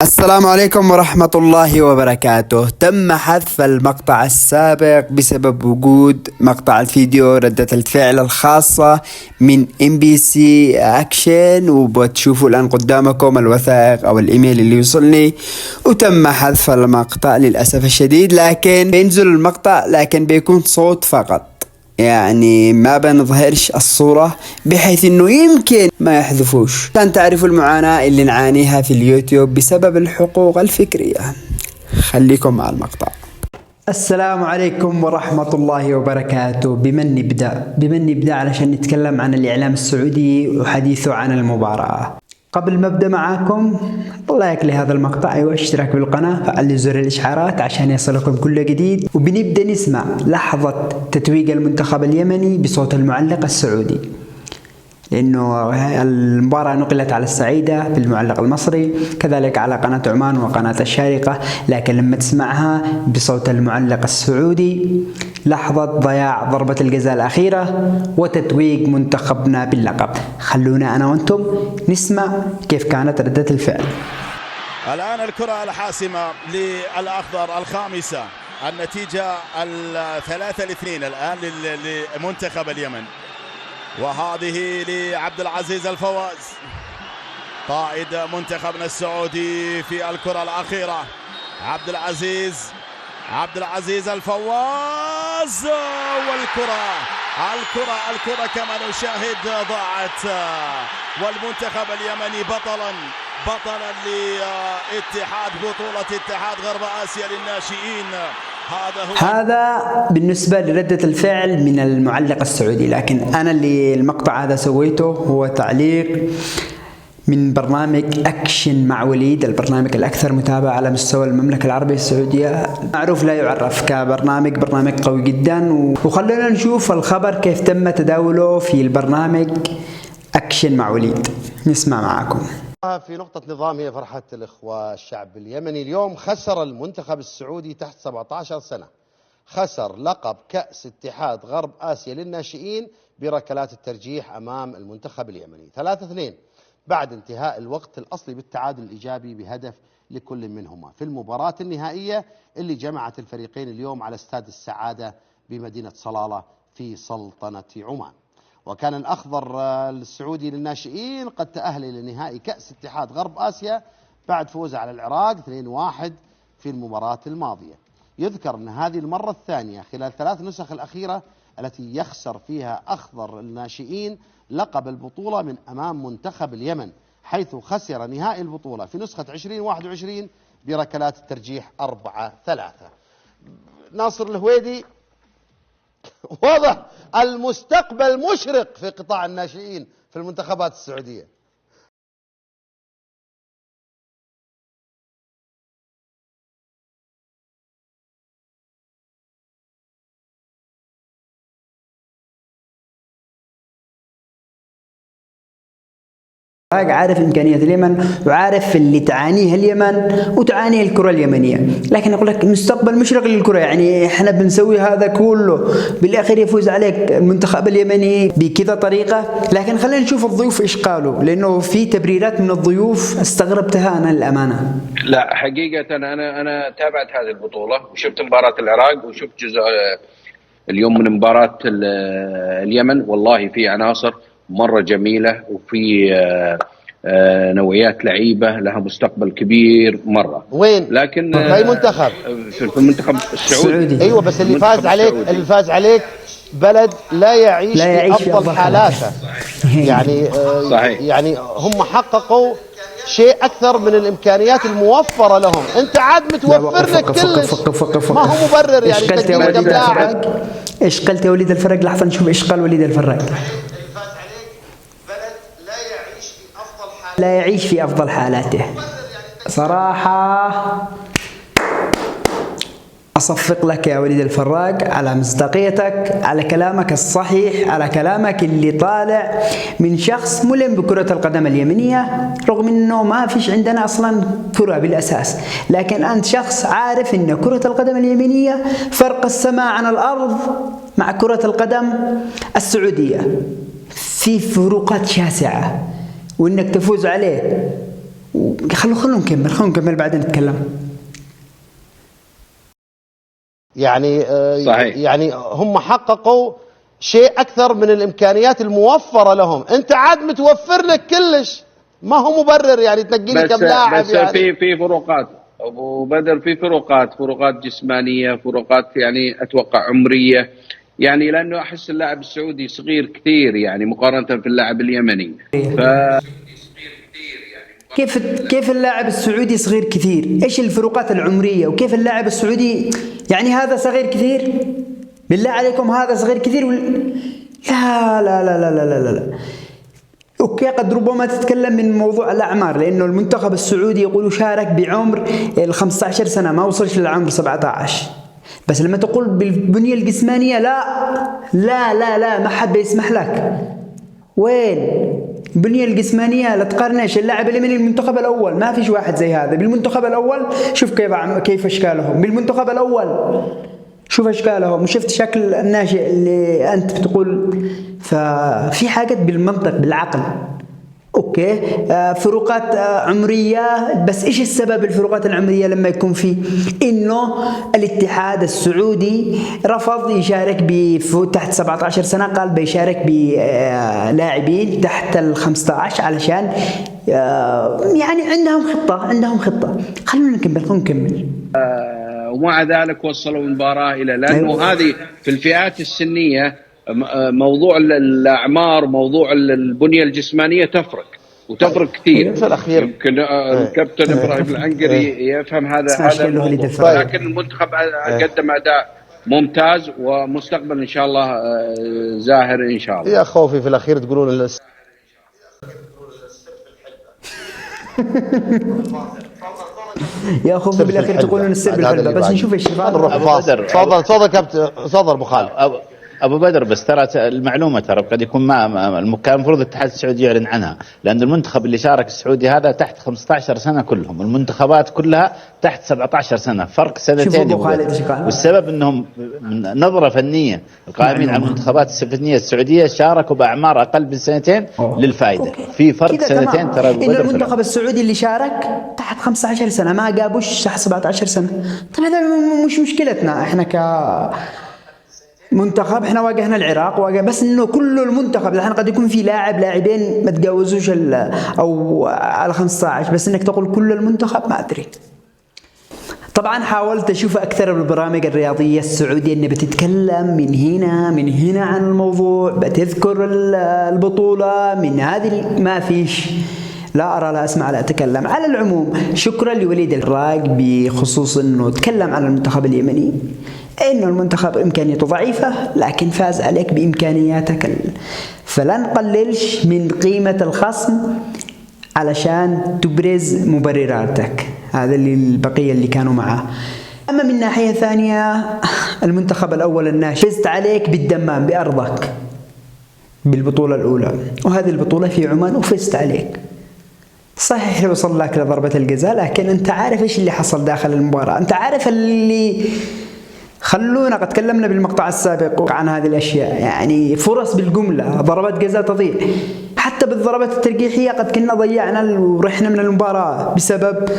السلام عليكم ورحمة الله وبركاته. تم حذف المقطع السابق بسبب وجود مقطع الفيديو ردة الفعل الخاصة من MBC أكشن، وبتشوفوا الآن قدامكم الوثائق أو الإيميل اللي يوصلني، وتم حذف المقطع للأسف الشديد. لكن بينزل المقطع لكن بيكون صوت فقط، يعني ما بنظهرش الصورة بحيث انه يمكن ما يحذفوش، عشان تعرفوا المعاناة اللي نعانيها في اليوتيوب بسبب الحقوق الفكرية. خليكم مع المقطع. السلام عليكم ورحمة الله وبركاته. بمن نبدأ علشان نتكلم عن الإعلام السعودي وحديثه عن المباراة. قبل ما ابدا معاكم، لايك لهذا المقطع واشتراك بالقناة، فعلوا زر الاشعارات عشان يصلكم كل جديد. وبنبدا نسمع لحظة تتويج المنتخب اليمني بصوت المعلق السعودي، لأنه المباراة نقلت على السعيدة في المعلق المصري، كذلك على قناة عمان وقناة الشارقة، لكن لما تسمعها بصوت المعلق السعودي، لحظة ضياع ضربة الجزاء الأخيرة وتتويج منتخبنا باللقب. خلونا أنا وأنتم نسمع كيف كانت ردة الفعل. الآن الكرة الحاسمة للأخضر الخامسة، النتيجة 3-2 الآن لمنتخب اليمن، وهذه لعبد العزيز الفواز قائد منتخبنا السعودي في الكرة الأخيرة. عبد العزيز الفواز، والكرة كما نشاهد ضاعت، والمنتخب اليمني بطلا لاتحاد بطولة اتحاد غرب آسيا للناشئين. هذا بالنسبة لردة الفعل من المعلق السعودي، لكن أنا اللي المقطع هذا سويته هو تعليق من برنامج أكشن مع وليد، البرنامج الأكثر متابعة على مستوى المملكة العربية السعودية، معروف لا يعرف كبرنامج قوي جدا. وخلونا نشوف الخبر كيف تم تداوله في البرنامج أكشن مع وليد. نسمع معاكم. في نقطة نظام هي فرحة الإخوة الشعب اليمني. اليوم خسر المنتخب السعودي تحت 17 سنة، خسر لقب كأس اتحاد غرب آسيا للناشئين بركلات الترجيح أمام المنتخب اليمني 3-2 بعد انتهاء الوقت الأصلي بالتعادل الإيجابي بهدف لكل منهما في المباراة النهائية اللي جمعت الفريقين اليوم على استاد السعادة بمدينة صلالة في سلطنة عمان. وكان الأخضر السعودي للناشئين قد تأهل إلى نهائي كأس اتحاد غرب آسيا بعد فوزه على العراق 2-1 في المباراة الماضية. يذكر أن هذه المرة الثانية خلال 3 نسخ الأخيرة التي يخسر فيها أخضر الناشئين لقب البطولة من أمام منتخب اليمن، حيث خسر نهائي البطولة في نسخة 2021 بركلات الترجيح 4-3. ناصر الهويدي، واضح المستقبل مشرق في قطاع الناشئين في المنتخبات السعودية. عارف إمكانية اليمن وعارف اللي تعانيه اليمن وتعانيه الكرة اليمنية، لكن أقول لك مستقبل مشرق للكرة. يعني إحنا بنسوي هذا كله بالآخر يفوز عليك المنتخب اليمني بكذا طريقة. لكن خلينا نشوف الضيوف إيش قالوا، لأنه في تبريرات من الضيوف استغربتها أنا للأمانة. لا حقيقة أنا تابعت هذه البطولة وشفت مباراة العراق وشفت جزء اليوم من مباراة اليمن. والله في عناصر مرة جميلة وفي نوعيات لعيبة لها مستقبل كبير مرة. وين؟ لكن في أي منتخب؟ في المنتخب السعودي. أيوة، بس اللي فاز عليك بلد لا يعيش في أفضل حالاته. يعني صحيح. يعني هم حققوا شيء أكثر من الإمكانيات الموفرة لهم. أنت عاد متوفر لك كلش، ما هو مبرر. يعني إيش قلت يا وليد الفرق؟ لحظة نشوف إيش قال وليد الفرق. لا يعيش في أفضل حالاته. صراحة أصفق لك يا وليد الفراق على مصداقيتك، على كلامك الصحيح، على كلامك اللي طالع من شخص ملم بكرة القدم اليمنية، رغم أنه ما فيش عندنا أصلا كرة بالأساس، لكن أنت شخص عارف أن كرة القدم اليمنية فرق السماء عن الأرض مع كرة القدم السعودية، في فروقات شاسعة، وأنك تفوز عليه خلونا نكمل بعدين نتكلم. يعني صحيح. يعني هم حققوا شيء أكثر من الإمكانيات الموفرة لهم. أنت عاد متوفر لك كلش، ما هو مبرر يعني تنقيني كم لاعب. بس يعني في فروقات ابو بدر، في فروقات جسمانيه، فروقات يعني اتوقع عمريه، يعني لانه احس اللاعب السعودي صغير كثير يعني مقارنه في اللاعب اليمني. كيف اللاعب السعودي صغير كثير؟ ايش الفروقات العمريه؟ وكيف اللاعب السعودي يعني هذا صغير كثير؟ بالله عليكم هذا صغير كثير لا لا لا لا لا لا لا. اوكي قد ربما تتكلم من موضوع الاعمار، لانه المنتخب السعودي يقولوا شارك بعمر ال 15 سنه، ما وصلش للعمر 17. بس لما تقول بالبنيه الجسمانيه لا لا لا لا، ما حد يسمح لك. وين البنيه الجسمانيه؟ لا تقارنش اللاعب اليمني المنتخب الاول، ما فيش واحد زي هذا بالمنتخب الاول. شوف كيف اشكالهم بالمنتخب الاول، شوف اشكالهم وشفت شكل الناشئ اللي انت بتقول. ففي حاجات بالمنطق بالعقل. اوكي فروقات عمريه، بس ايش السبب الفروقات العمريه لما يكون في انه الاتحاد السعودي رفض يشارك تحت 17 سنه، قال بيشارك بلاعبين تحت ال 15 علشان يعني عندهم خطه. خلونا نكمل. ومع ذلك وصلوا المباراة إلى، لأنه هذه في الفئات السنية موضوع الأعمار، موضوع البنية الجسمانية تفرق كثير. في الأخير يمكن الكابتن إبراهيم العنقري يفهم هذا الموضوع، لكن المنتخب قدم أداء ممتاز ومستقبل إن شاء الله زاهر إن شاء الله. يا خوفي في الأخير تقولون يا خوفي بالاخير تقولون السر بالحلبة. بس نشوف ايش نروح فاصل. تفضل كابتن، تفضل ابو خالد. ابو بدر، بس ترى المعلومه قد يكون كان المفروض الاتحاد السعودي يعلن عنها، لان المنتخب اللي شارك السعودي هذا تحت 15 سنه كلهم، المنتخبات كلها تحت 17 سنه، فرق سنتين. والسبب انهم نظره فنيه القائمين على المنتخبات الفنيه السعوديه شاركوا باعمار اقل من سنتين للفائده. في فرق سنتين ترى. إن المنتخب السعودي اللي شارك تحت 15 سنه ما جابوش تحت 17 سنه. طبعا هذا مش مشكلتنا احنا منتخب. احنا واجهنا العراق بس انه كله المنتخب الحين قد يكون في لاعبين ما تجاوزوش او على 15، بس انك تقول كل المنتخب ما ادري. طبعا حاولت اشوف اكثر البرامج الرياضيه السعوديه انها بتتكلم من هنا عن الموضوع، بتذكر البطوله من هذه، ما فيش. لا أرى لا أسمع لا أتكلم. على العموم شكرا لوليد الراق بخصوص أنه تكلم عن المنتخب اليمني، إنه المنتخب إمكانياته ضعيفة لكن فاز عليك بإمكانياتك، فلا نقللش من قيمة الخصم علشان تبرز مبرراتك. هذا اللي البقية اللي كانوا معه. أما من ناحية ثانية المنتخب الأول الناشئ فزت عليك بالدمام بأرضك بالبطولة الأولى، وهذه البطولة في عمان وفزت عليك. صحيح وصل لك لضربة الجزاء، لكن أنت عارف إيش اللي حصل داخل المباراة، أنت عارف اللي خلونا قد تكلمنا بالمقطع السابق عن هذه الأشياء. يعني فرص بالجملة، ضربات جزاء تضيع، حتى بالضربات الترجيحية قد كنا ضيعنا ورحنا من المباراة بسبب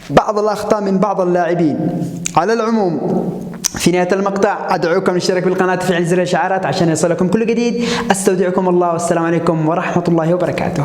بعض الأخطاء من بعض اللاعبين. على العموم في نهاية المقطع أدعوكم للاشتراك بالقناة وفعل زر الإشعارات عشان يصلكم كل جديد. أستودعكم الله والسلام عليكم ورحمة الله وبركاته.